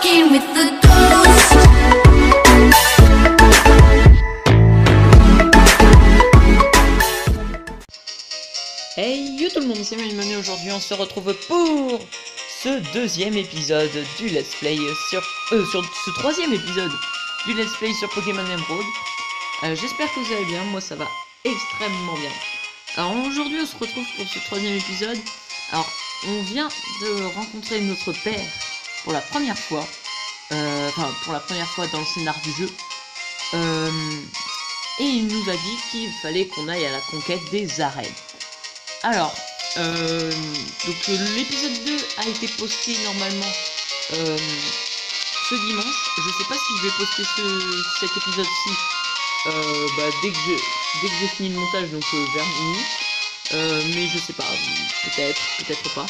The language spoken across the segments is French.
fucking with the ghost. Hey yo tout le monde, c'est Mené. Aujourd'hui on se retrouve pour ce deuxième épisode du Let's Play sur ce troisième épisode du Let's Play sur Pokémon Emerald. J'espère que vous allez bien, moi ça va extrêmement bien. Alors aujourd'hui on se retrouve pour ce troisième épisode. Alors on vient de rencontrer notre père pour la première fois, pour la première fois dans le scénar du jeu. Et il nous a dit qu'il fallait qu'on aille à la conquête des arènes. Alors, donc l'épisode 2 a été posté normalement ce dimanche. Je sais pas si je vais poster cet épisode-ci dès que j'ai fini le montage, donc vers minuit. Mais je sais pas, peut-être pas.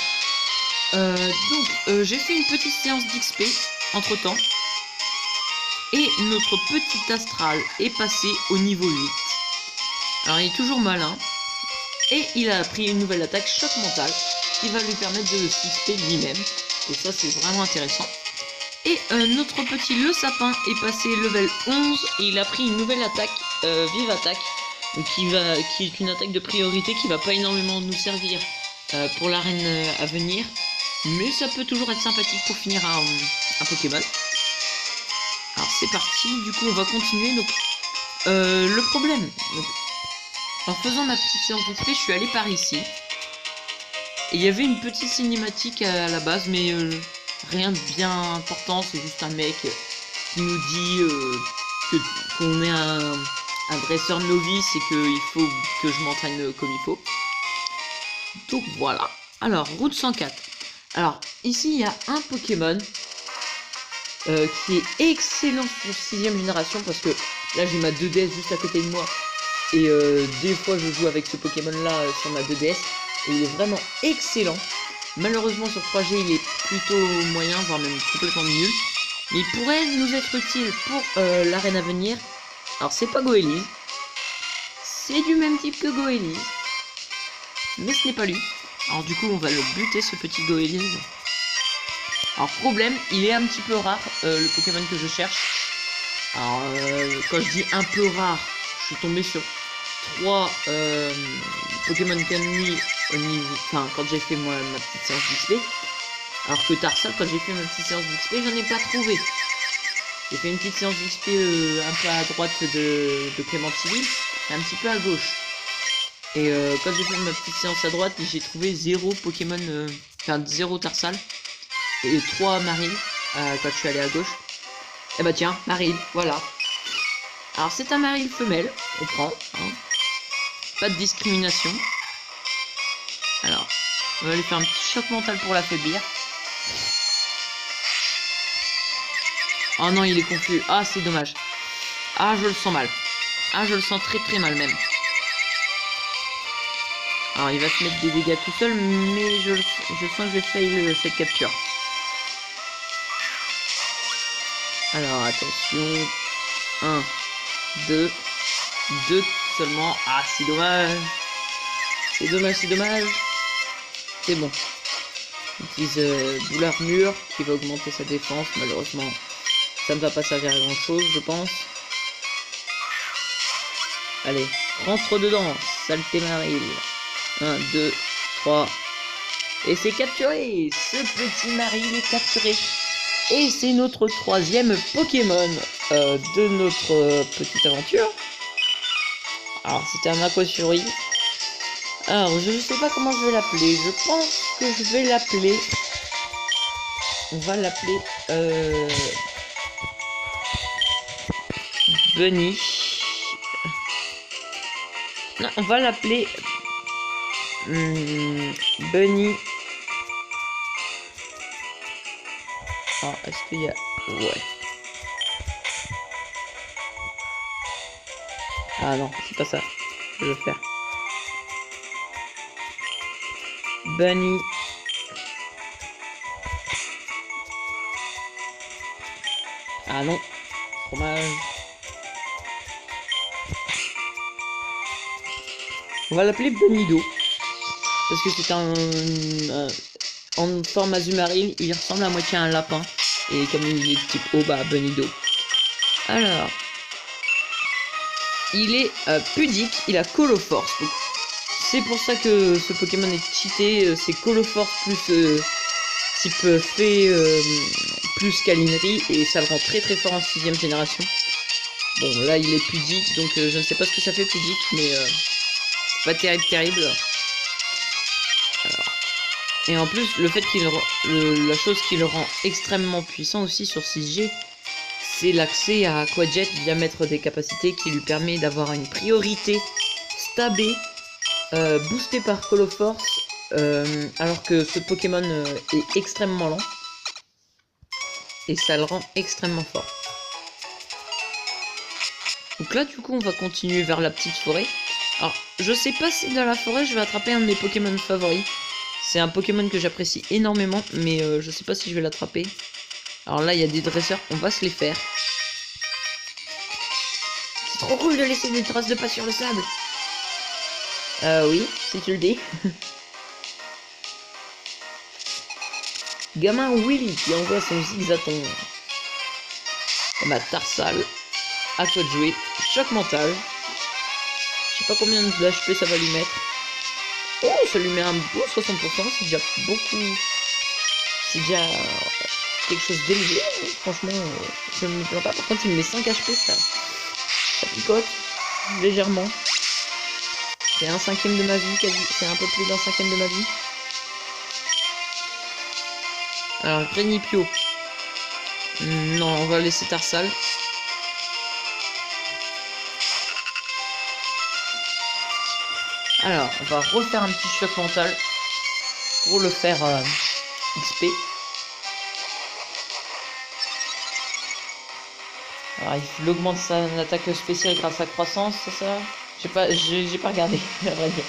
Donc j'ai fait une petite séance d'XP entre temps. Et notre petit astral est passé au niveau 8. Alors il est toujours malin. Et il a appris une nouvelle attaque choc mental qui va lui permettre de s'XP lui-même. Et ça c'est vraiment intéressant. Et notre petit le sapin est passé level 11 et il a pris une nouvelle attaque, vive attaque. Donc qui est une attaque de priorité qui va pas énormément nous servir pour l'arène à venir. Mais ça peut toujours être sympathique pour finir un Pokémon. Alors c'est parti, du coup on va continuer. Donc le problème... Donc, en faisant ma petite séance d'XP, je suis allé par ici. Et il y avait une petite cinématique à la base, mais rien de bien important. C'est juste un mec qui nous dit qu'on est un dresseur novice et qu'il faut que je m'entraîne comme il faut. Donc voilà. Alors, route 104. Alors, ici, il y a un Pokémon qui est excellent sur 6ème génération. Parce que là, j'ai ma 2DS juste à côté de moi. Et des fois je joue avec ce Pokémon là sur ma 2DS et il est vraiment excellent. Malheureusement sur 3G il est plutôt moyen, voire même complètement nul. Mais il pourrait nous être utile pour l'arène à venir. Alors c'est pas Goélise. C'est du même type que Goélise. Mais ce n'est pas lui. Alors du coup on va le buter ce petit Goélise. Alors problème, il est un petit peu rare le Pokémon que je cherche. Alors quand je dis un peu rare, je suis tombé sur 3 Pokémon Candy au niveau... Enfin, quand j'ai fait moi ma petite séance d'XP. Alors que Tarsal, quand j'ai fait ma petite séance d'XP, j'en ai pas trouvé. J'ai fait une petite séance d'XP un peu à droite de Clémentiville et un petit peu à gauche. Et quand j'ai fait ma petite séance à droite, j'ai trouvé 0 Pokémon... Enfin, 0 Tarsal. Et 3 Marill quand je suis allé à gauche. Et bah tiens, Marill, voilà. Alors c'est un Marill femelle, on prend, hein. Pas de discrimination. Alors, on va lui faire un petit choc mental pour l'affaiblir. Oh non, il est confus. Ah, c'est dommage. Ah, je le sens mal. Ah, je le sens très très mal même. Alors, il va se mettre des dégâts tout seul, mais je sens que je vais fail cette capture. Alors, attention. 1, 2 seulement. Ah, c'est dommage. C'est dommage. C'est bon. On utilise boule armure qui va augmenter sa défense. Malheureusement, ça ne va pas servir à grand chose, je pense. Allez, rentre dedans. Saleté Marill. 1, 2, 3. Et c'est capturé. Ce petit Marill est capturé. Et c'est notre 3e Pokémon de notre petite aventure. Alors c'était un Aquafury. Alors je ne sais pas comment je vais l'appeler. Je pense que je vais l'appeler... On va l'appeler... Bunny. Non, on va l'appeler... Bunny. Alors est-ce qu'il y a... Ouais. Ah non, c'est pas ça que je veux faire. Bunny. Ah non, fromage. On va l'appeler Bunnydo. Parce que c'est en forme Azumarill, il ressemble à moitié à un lapin. Et comme il est type eau, bah Bunido. Alors, il est pudique, il a Coloforce. C'est pour ça que ce Pokémon est cheaté. C'est Coloforce plus type fée plus câlinerie. Et ça le rend très très fort en 6ème génération. Bon, là il est pudique, donc je ne sais pas ce que ça fait pudique, mais c'est pas terrible. Alors. Et en plus, le fait la chose qui le rend extrêmement puissant aussi sur 6G, c'est l'accès à Aquajet via Maître des capacités qui lui permet d'avoir une priorité stabée, boostée par Coloforce, alors que ce Pokémon est extrêmement lent. Et ça le rend extrêmement fort. Donc là, du coup, on va continuer vers la petite forêt. Alors, je sais pas si dans la forêt, je vais attraper un de mes Pokémon favoris. C'est un Pokémon que j'apprécie énormément, mais je sais pas si je vais l'attraper. Alors là, il y a des dresseurs, on va se les faire. C'est trop cool de laisser des traces de pas sur le sable. Oui, si tu le dis. Gamin Willy qui envoie son zigzaton. Et ma Tarsal. À toi de jouer. Choc mental. Je sais pas combien d'HP ça va lui mettre. Oh, ça lui met un beau 60%. C'est déjà beaucoup. C'est déjà quelque chose d'élevé. Franchement, je ne me plains pas. Par contre, il me met 5 HP, ça picote légèrement. C'est un cinquième de ma vie, quasi. C'est un peu plus d'un cinquième de ma vie. Alors, Grenipio. Non, on va laisser Tarsal. Alors, on va refaire un petit choc mental pour le faire XP. Alors, il augmente sa attaque spéciale grâce à croissance, c'est ça? J'ai pas regardé, à vrai dire.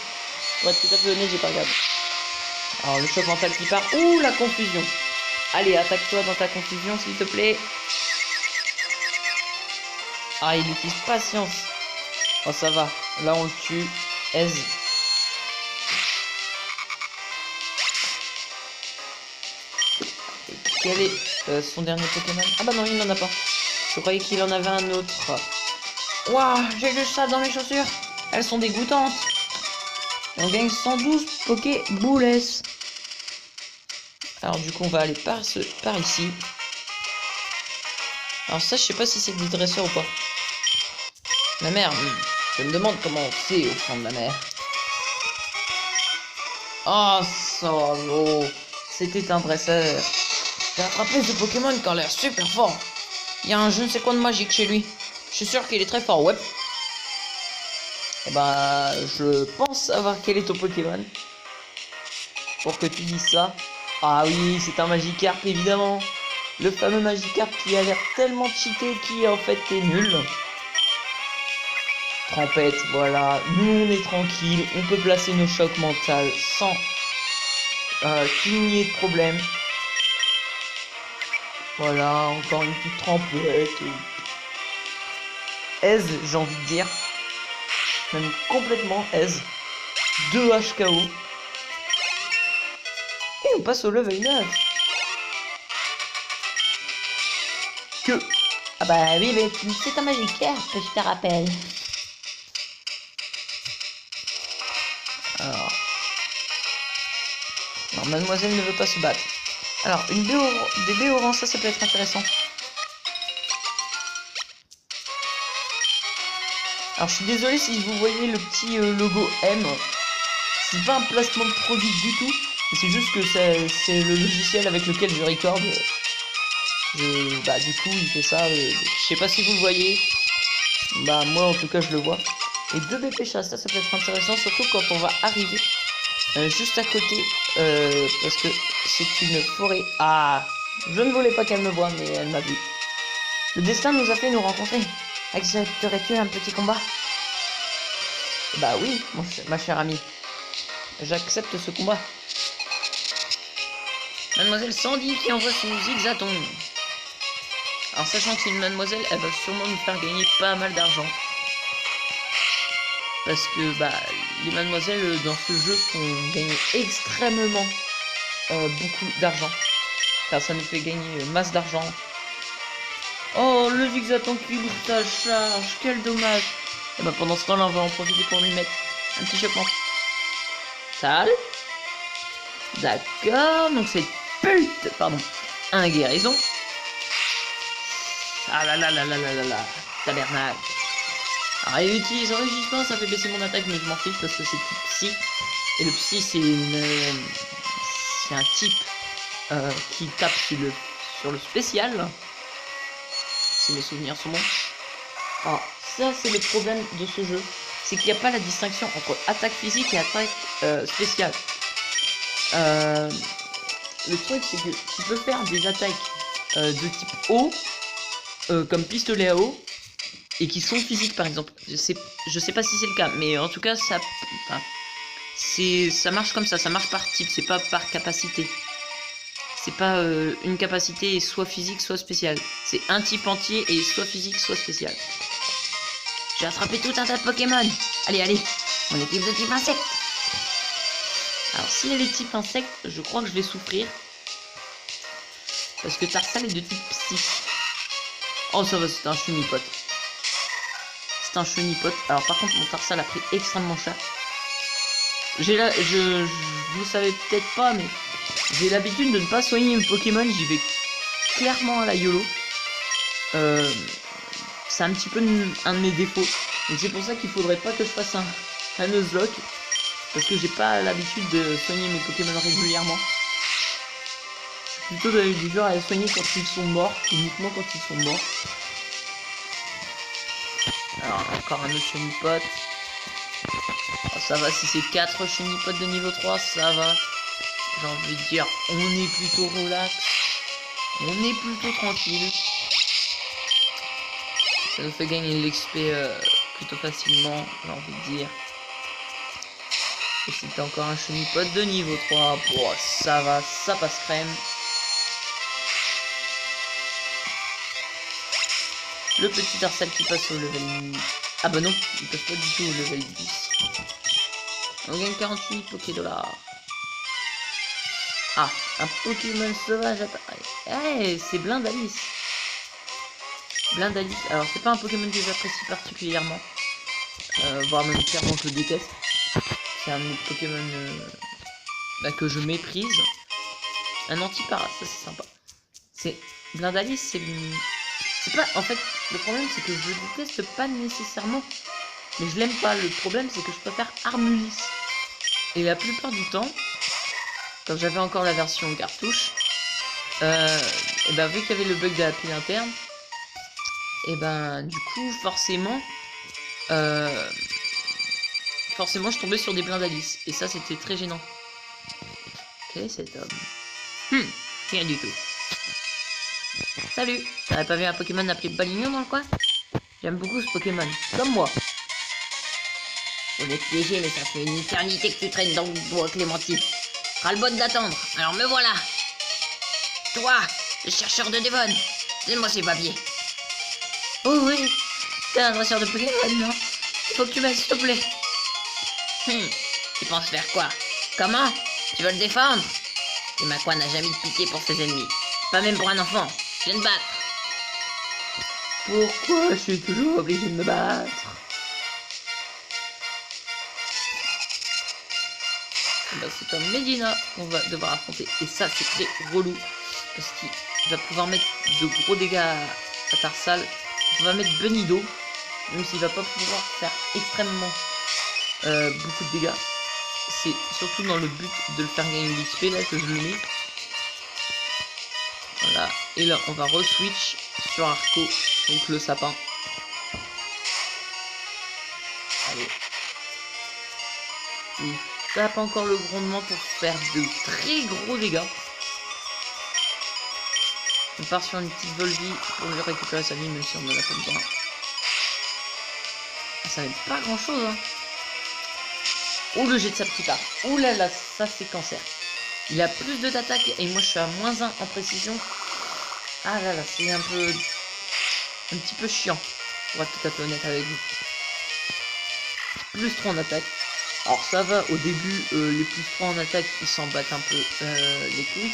Pour être tout à fait honnête, j'ai pas regardé. Alors, le choc mental qui part. Ouh, la confusion. Allez, attaque-toi dans ta confusion, s'il te plaît. Ah, il utilise patience. Oh, ça va. Là, on le tue. Aise. Quel est son dernier Pokémon? Ah bah non, il n'en a pas. Je croyais qu'il en avait un autre. Waouh, j'ai le sable dans mes chaussures. Elles sont dégoûtantes. On gagne 112 Pokéboules. Alors du coup, on va aller par ici. Alors ça, je sais pas si c'est des dresseurs ou pas. La mer, je me demande comment c'est au fond de la mer. Oh, salaud. C'était un dresseur. J'ai attrapé ce Pokémon qui a l'air super fort. Il y a un je ne sais quoi de magique chez lui. Je suis sûr qu'il est très fort, ouais. Et bah, je pense savoir quel est ton Pokémon. Pour que tu dises ça. Ah oui, c'est un Magikarp, évidemment. Le fameux Magikarp qui a l'air tellement cheaté qui en fait est nul. Trempette, voilà. Nous, on est tranquille. On peut placer nos chocs mentales sans qu'il n'y ait de problème. Voilà, encore une petite trempette. Aise, j'ai envie de dire. Même complètement aise. 2 HKO. Et on passe au level 9. Que... Ah bah oui, mais c'est un Magikarp, je te rappelle. Alors... Non, mademoiselle ne veut pas se battre. Alors, des baies orange, ça peut être intéressant. Alors, je suis désolé si vous voyez le petit logo M. C'est pas un placement de produit du tout. C'est juste que c'est le logiciel avec lequel je record. Bah, du coup, il fait ça. Je sais pas si vous le voyez. Bah, moi, en tout cas, je le vois. Et 2 BP chasse, ça peut être intéressant, surtout quand on va arriver juste à côté. Parce que c'est une forêt. Ah, je ne voulais pas qu'elle me voie, mais elle m'a vu. Le destin nous a fait nous rencontrer. Accepterais-tu un petit combat? Bah oui, ma chère amie. J'accepte ce combat. Mademoiselle Sandy qui envoie son zigzaton. Alors sachant que c'est une mademoiselle, elle va sûrement nous faire gagner pas mal d'argent. Parce que bah les mademoiselles dans ce jeu font gagner extrêmement beaucoup d'argent. car ça nous fait gagner masse d'argent. Oh, le zigzaton qui bouge sa charge, quel dommage. Et bah pendant ce temps-là, on va en profiter pour lui mettre un petit choc mental. D'accord, donc c'est pute, pardon, un guérison. Ah là là là là là là là, tabernacle. Alors il utilise enrichissement, ça fait baisser mon attaque, mais je m'en fiche parce que c'est type psy. Et le psy c'est un type qui tape sur le spécial. Si mes souvenirs sont bons. Alors ça c'est le problème de ce jeu, c'est qu'il n'y a pas la distinction entre attaque physique et attaque spéciale. Le truc c'est que tu peux faire des attaques de type haut, comme pistolet à eau, et qui sont physiques par exemple. Je sais pas si c'est le cas, mais en tout cas ça marche comme ça marche par type, c'est pas par capacité. C'est pas une capacité soit physique soit spéciale. C'est un type entier et soit physique soit spécial. J'ai attrapé tout un tas de Pokémon. Allez, allez, mon équipe de type insecte. Alors si elle est type insecte, je crois que je vais souffrir. Parce que Tarsal est de type psy. Oh ça va, c'est un chenipote. C'est un chenipote. Alors par contre mon Tarsal a pris extrêmement cher. Vous savez peut-être pas, mais j'ai l'habitude de ne pas soigner mes Pokémon. J'y vais clairement à la YOLO. C'est un petit peu un de mes défauts. Donc c'est pour ça qu'il faudrait pas que je fasse un Nuzlocke. Parce que j'ai pas l'habitude de soigner mes Pokémon régulièrement. Je suis plutôt du genre à les soigner quand ils sont morts. Uniquement quand ils sont morts. Alors encore un autre chenipote. Oh, ça va, si c'est 4 chenipotes de niveau 3, ça va. J'ai envie de dire, on est plutôt relax. On est plutôt tranquille. Ça nous fait gagner de l'XP plutôt facilement, j'ai envie de dire. Et c'était encore un chenipote de niveau 3. Bon, ça va, ça passe crème. Le petit Tarsal qui passe au level... Ah bah non, il passe pas du tout au level 10. On gagne 48 Pokédollars. Ah, un Pokémon sauvage apparaît. Eh, c'est Blindalis. Blindalis, alors c'est pas un Pokémon que j'apprécie particulièrement. Voire même clairement que je déteste. C'est un autre Pokémon que je méprise. Un antipara, ça c'est sympa. C'est Blindalis, c'est pas... En fait, le problème c'est que je déteste pas nécessairement. Mais je l'aime pas. Le problème c'est que je préfère Armulis. Et la plupart du temps, quand j'avais encore la version cartouche, et ben vu qu'il y avait le bug de la pile interne, et ben du coup forcément je tombais sur des Blindalis. Et ça c'était très gênant. Quel est cet homme? Rien du tout. Salut. T'avais pas vu un Pokémon appelé Balignon dans le coin? J'aime beaucoup ce Pokémon. Comme moi. On est piégé, mais ça fait une éternité que tu traînes dans le bois, Clémentine. Ras-le-bol d'attendre, alors me voilà. Toi, le chercheur de Devon, donne-moi ces papiers. Oh oui, t'es un dresseur de Pokémon, non? Faut que tu m'aides, s'il te plaît. Tu penses faire quoi? Comment? Tu veux le défendre? Et Makwa n'a jamais de pitié pour ses ennemis. Pas même pour un enfant. Viens te battre. Pourquoi je suis toujours obligé de me battre? Bah, c'est un Medina qu'on va devoir affronter. Et ça, c'est très relou. Parce qu'il va pouvoir mettre de gros dégâts à Tarsal. On va mettre Benido. Même s'il va pas pouvoir faire extrêmement beaucoup de dégâts. C'est surtout dans le but de le faire gagner l'XP là que je le mets. Voilà. Et là, on va re-switch sur Arco. Donc le sapin. Allez. Il tape encore le grondement pour faire de très gros dégâts. On part sur une petite Volvie pour lui récupérer sa vie, même si on ne l'a pas besoin. Ça n'aide pas grand chose, hein. Oh, le jet de sa petite arme. Ouh là là, ça c'est cancer. Il a plus de d'attaque et moi je suis à -1 en précision. Ah là là, c'est un petit peu chiant, pour être tout à fait honnête avec vous. Plus 3 en attaque. Alors ça va, au début, les plus 3 en attaque, ils s'en battent un peu les couilles.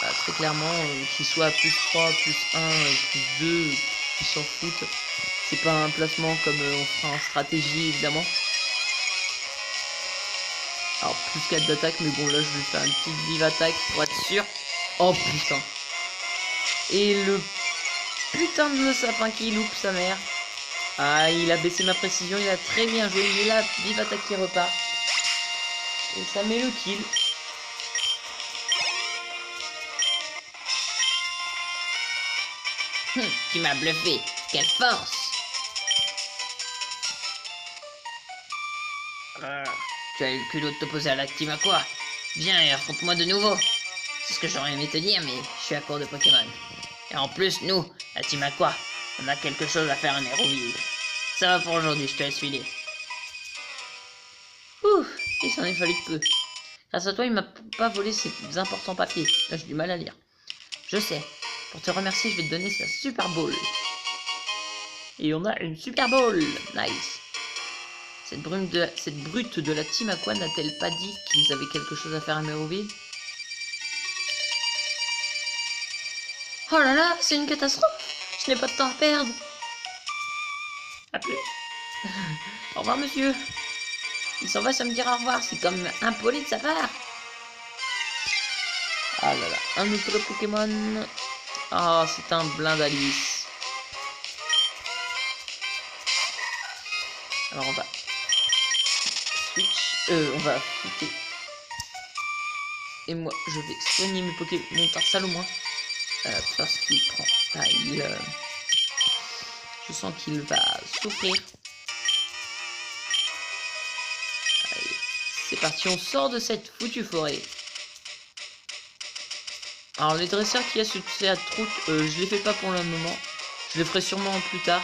Bah, très clairement, qu'il soit plus 3, plus 1, plus 2, ils s'en foutent. C'est pas un placement comme on fera en stratégie évidemment. Alors plus 4 d'attaque, mais bon là je vais faire une petite vive attaque pour être sûr. Oh putain. Et le putain de sapin qui loupe sa mère. Ah, il a baissé ma précision, il a très bien joué, mais là, vive attaque qui repart. Et ça met le kill. Tu m'as bluffé, quelle force! Tu as eu le culot de t'opposer à la team à quoi? Viens et affronte-moi de nouveau. C'est ce que j'aurais aimé te dire, mais je suis à court de Pokémon. Et en plus, nous, la team Aqua, on a quelque chose à faire à Méroville. Ça va pour aujourd'hui, je te laisse filer. Ouh, il s'en est fallu peu. Grâce à toi, il m'a pas volé ses importants papiers. Là, j'ai du mal à lire. Je sais. Pour te remercier, je vais te donner sa Super Bowl. Et on a une Super Bowl. Nice. Cette brute de la team Aqua n'a-t-elle pas dit qu'ils avaient quelque chose à faire à Méroville? Oh là là, c'est une catastrophe. Je n'ai pas de temps à perdre. A plus. Au revoir, monsieur. Il s'en va sans me dire au revoir. C'est comme impoli de sa part. Ah là là. Un autre Pokémon. Ah, c'est un Blindalice. Alors, on va switch. On va fitter. Et moi, je vais soigner mes Pokémon. Mon Tarsal au moins. Parce qu'il prend. Ah, je sens qu'il va souffrir. Allez, c'est parti, on sort de cette foutue forêt. Alors les dresseurs qui a sur cette route, je les fais pas pour le moment. Je les ferai sûrement plus tard.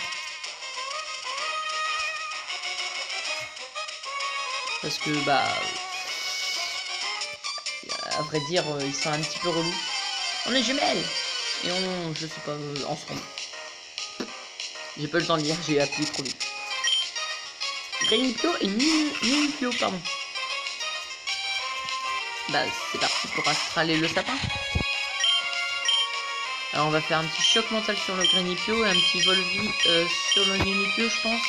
Parce que bah... à vrai dire, ils sont un petit peu relous. On est jumelles. Et on... je sais pas, ensemble. J'ai pas le temps de lire, j'ai appuyé trop vite. Granipio et Ninipio, pardon. Bah, c'est parti pour astraler le sapin. Alors, on va faire un petit choc mental sur le Granipio et un petit Volvi sur le Ninipio, je pense.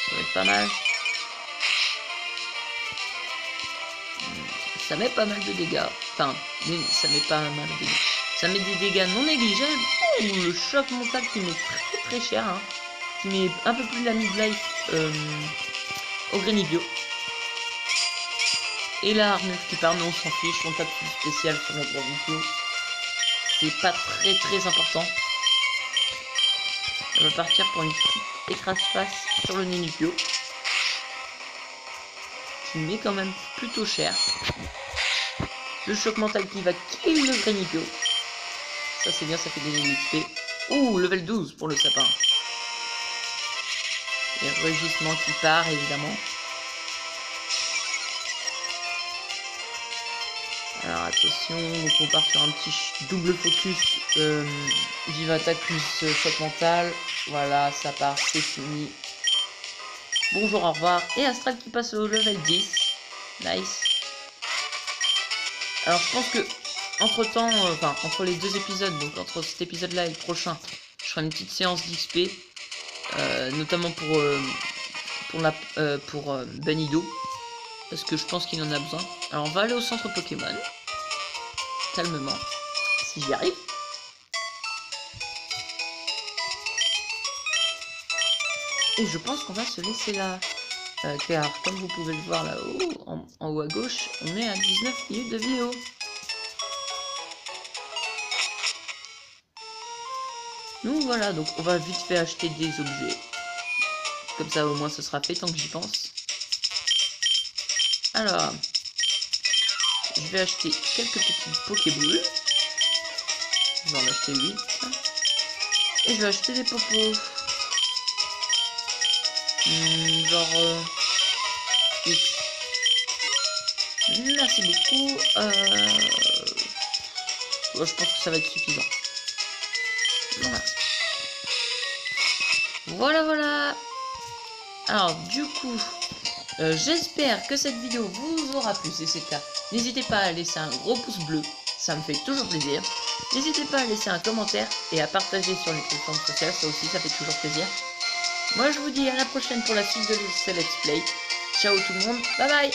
Ça va être pas mal. Ça met pas mal de dégâts. Enfin, ça met pas mal de dégâts. Ça met des dégâts non négligeables. Ouh, le choc mental qui met très cher. Hein. Qui met un peu plus de la mid-life au Granipio. Et la armure qui part, mais on s'en fiche. On tape plus spécial sur le Granipio. C'est pas très important. On va partir pour une petite écrase-face sur le Ninipio. Qui met quand même plutôt cher. Le choc mental qui va kill le Granipio. Ça c'est bien, ça fait des XP. Ouh, level 12 pour le sapin. Et rugissement qui part évidemment. Alors attention, donc on part sur un petit double focus vive attaque plus choc mental. Voilà, ça part, c'est fini. Bonjour, au revoir. Et Astral qui passe au level 10. Nice. Alors je pense que entre temps, enfin entre les deux épisodes, donc entre cet épisode là et le prochain, je ferai une petite séance d'XP, notamment pour Benido, parce que je pense qu'il en a besoin. Alors on va aller au centre Pokémon, calmement, si j'y arrive. Et je pense qu'on va se laisser là, car comme vous pouvez le voir là-haut, en haut à gauche, on est à 19 minutes de vidéo. Donc voilà, donc on va vite fait acheter des objets. Comme ça au moins ce sera fait tant que j'y pense. Alors, je vais acheter quelques petites Pokéballs. Je vais en acheter 8. Et je vais acheter des popos. Genre 8. Merci beaucoup. Ouais, je pense que ça va être suffisant. Voilà. Alors du coup, j'espère que cette vidéo vous aura plu. Si c'est le cas, n'hésitez pas à laisser un gros pouce bleu. ça me fait toujours plaisir. N'hésitez pas à laisser un commentaire et à partager sur les plateformes sociales, ça aussi ça fait toujours plaisir. Moi je vous dis à la prochaine pour la suite de ce let's play. Ciao tout le monde, bye bye.